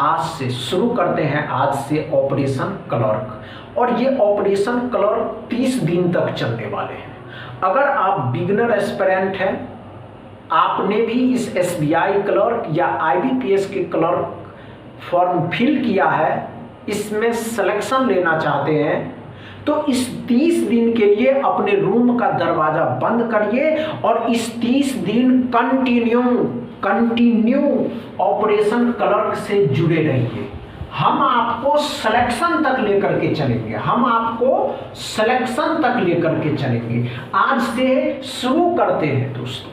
आज से शुरू करते हैं, आज से ऑपरेशन क्लर्क। और ये ऑपरेशन क्लर्क 30 दिन तक चलने वाले हैं। अगर आप बिगनर एस्पिरेंट हैं, आपने भी इस SBI क्लर्क या IBPS के क्लर्क फॉर्म फिल किया है, इसमें सिलेक्शन लेना चाहते हैं, तो इस 30 दिन के लिए अपने रूम का दरवाजा बंद करिए और इस 30 दिन कंटिन्यू ऑपरेशन क्लर्क से जुड़े रहिए। हम आपको सिलेक्शन तक लेकर के चलेंगे, हम आपको सिलेक्शन तक लेकर के चलेंगे। आज से शुरू करते हैं दोस्तों।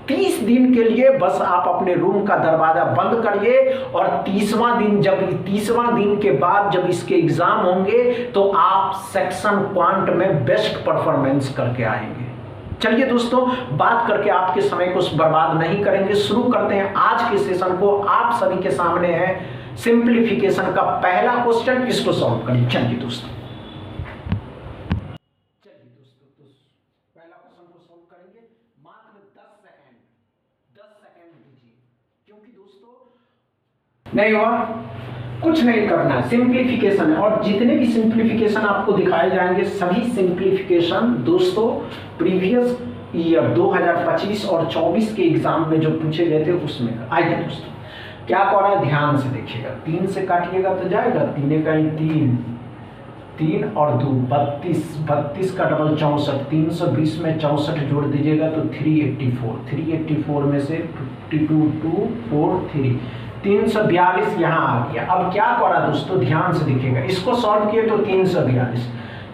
30 दिन के लिए बस आप अपने रूम का दरवाजा बंद करिए और 30वां दिन के बाद जब इसके एग्जाम होंगे तो आप सेक्शन क्वांट में बेस्ट परफॉर्मेंस करके आएंगे। चलिए दोस्तों, बात करके आपके समय को बर्बाद नहीं करेंगे, शुरू करते हैं आज के सेशन को। आप सभी के सामने है सिंप्लीफिकेशन का पहला क्वेश्चन, इसको सॉल्व करिए। चलिए दोस्तों, पहला क्वेश्चन को सॉल्व करेंगे। मात्र 10 सेकेंड दीजिए, क्योंकि दोस्तों नहीं हुआ, कुछ नहीं करना है, सिंप्लीफिकेशन है। और जितने भी सिंप्लीफिकेशन आपको दिखाए जाएंगे, सभी सिंप्लीफिकेशन दोस्तों प्रीवियस ईयर 2025 और 24 के एग्जाम में जो पूछे गए थे उसमें। आइए दोस्तों, क्या कर रहा है ध्यान से देखिएगा। 3 से काटिएगा तो जाएगा, 3 का 3 और 2 32 का डबल 64, 320 में 64 जोड़ दीजिएगा तो 384 में से 52 2 4 3 342 यहाँ आ गया। अब क्या करा दोस्तों, ध्यान से देखिएगा, इसको सॉल्व किए तो 342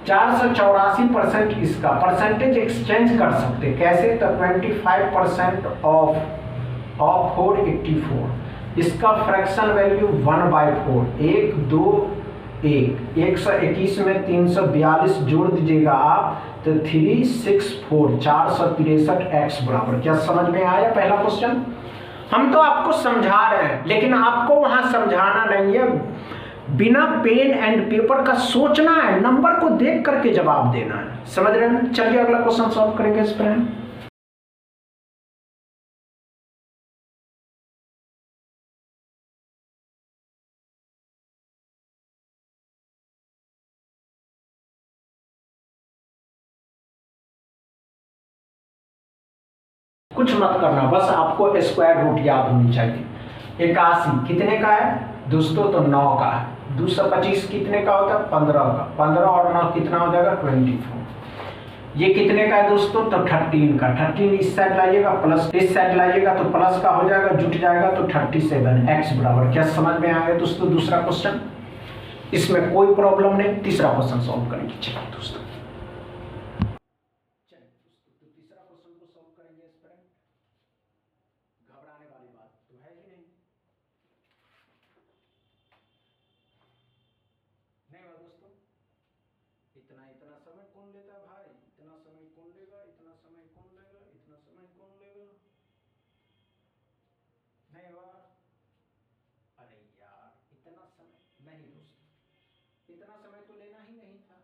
484% इसका परसेंटेज एक्सचेंज कर सकते कैसे, तो 25% ऑफ 484, इसका फ्रैक्शन वैल्यू 1/4, 1 2 1 121 में 342 जोड़ दीजिएगा आप तो 364 463 x बराबर। क्या समझ में आया पहला क्वेश्चन? हम तो आपको समझा रहे हैं, लेकिन आपको वहां समझाना नहीं है, बिना पेन एंड पेपर का सोचना है, नंबर को देख करके जवाब देना है। समझ रहे हैं? चलिए अगला क्वेश्चन सॉल्व करेंगे इस पर। कुछ मत करना, बस आपको स्क्वायर रूट याद होनी चाहिए। 81 कितने का है दोस्तों, तो 9 का है। 225 कितने का होता है, 15 का। 15 और 9 कितना हो जाएगा, 24। ये कितने का है दोस्तों, तो 13 का। 13 इस साइड लाइएगा, प्लस इस साइड लाइएगा तो प्लस का हो जाएगा, जुट जाएगा तो 37 x बराबर। क्या समझ में आया दोस्तों दूसरा क्वेश्चन? इसमें कोई प्रॉब्लम नहीं। तीसरा क्वेश्चन सॉल्व करेंगे। चलिए दोस्तों, घबराने वाली बात तो है ही नहीं हुआ दोस्तों। इतना समय कौन लेता है भाई, इतना समय कौन लेगा, इतना समय कौन लेगा, इतना समय कौन लेगा? नहीं हुआ। अरे यार, इतना समय नहीं दोस्तों, इतना समय तो लेना ही नहीं था।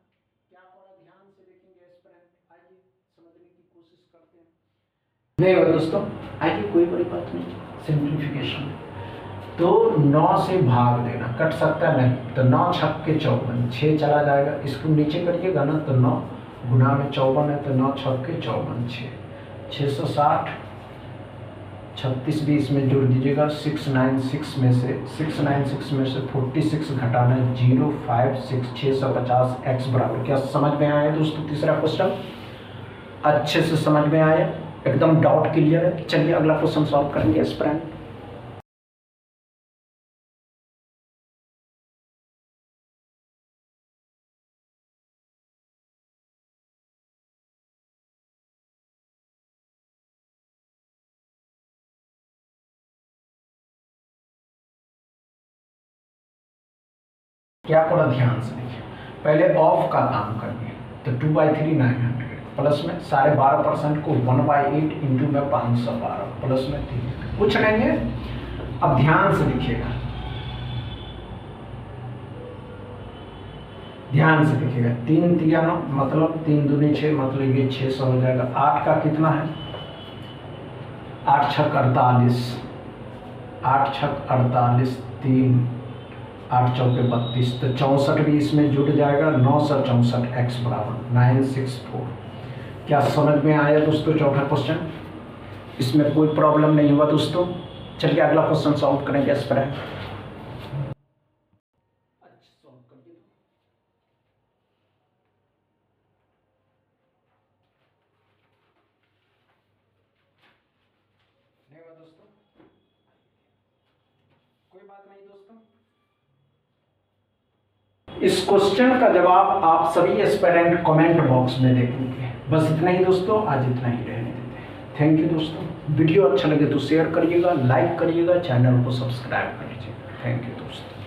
क्या करा, ध्यान से देखेंगे एस्पिरेंट। आइए समझने की कोशिश करते हैं। नहीं हुआ दोस्तों, आइए कोई बड़ी बात नहीं। सिंप्लीफिकेशन तो 9 से भाग देना, कट सकता नहीं, तो 9 छक्के 54, 6 चला जाएगा। इसको नीचे करिएगा ना तो 9 गुना में 54 है तो 9 छक्के 54, 660। 36 भी इसमें जोड़ दीजिएगा। 696 में से 46 घटाना 056, 650 x बराबर। क्या समझ में आया दोस्तों तीसरा क्वेश्चन? अच्छे से समझ में आया, एकदम डाउट क्लियर है। चलिए अगला क्वेश्चन सॉल्व करेंगे एस्पिरेंट। क्या करो, ध्यान से देखिए। पहले ऑफ का काम करिए तो 2/3 900 प्लस में 12.5% को 1/8 इंटू में 512 प्लस में 3, कुछ नहीं है। अब ध्यान से देखिएगा, ध्यान से देखिएगा। 3 3 9 मतलब 3 दूनी 6, मतलब ये 600 हो जाएगा। 8 का कितना है, 8 छक 48, 8 छक 48, 3 8 चौके 32, तो 64 भी इसमें जुड़ जाएगा। 9 सर 64, x बराबर 964। क्या समझ में आया दोस्तों चौथा क्वेश्चन? इसमें कोई प्रॉब्लम नहीं हुआ दोस्तों। चलिए अगला क्वेश्चन सॉल्व करेंगे इस पर। नहीं हुआ दोस्तों, कोई बात नहीं दोस्तों। इस क्वेश्चन का जवाब आप सभी एस्पिरेंट कमेंट बॉक्स में देखेंगे। बस इतना ही दोस्तों, आज इतना ही रहने देते हैं। थैंक यू दोस्तों। वीडियो अच्छा लगे तो शेयर करिएगा, लाइक करिएगा, चैनल को सब्सक्राइब कर लीजिएगा। थैंक यू दोस्तों।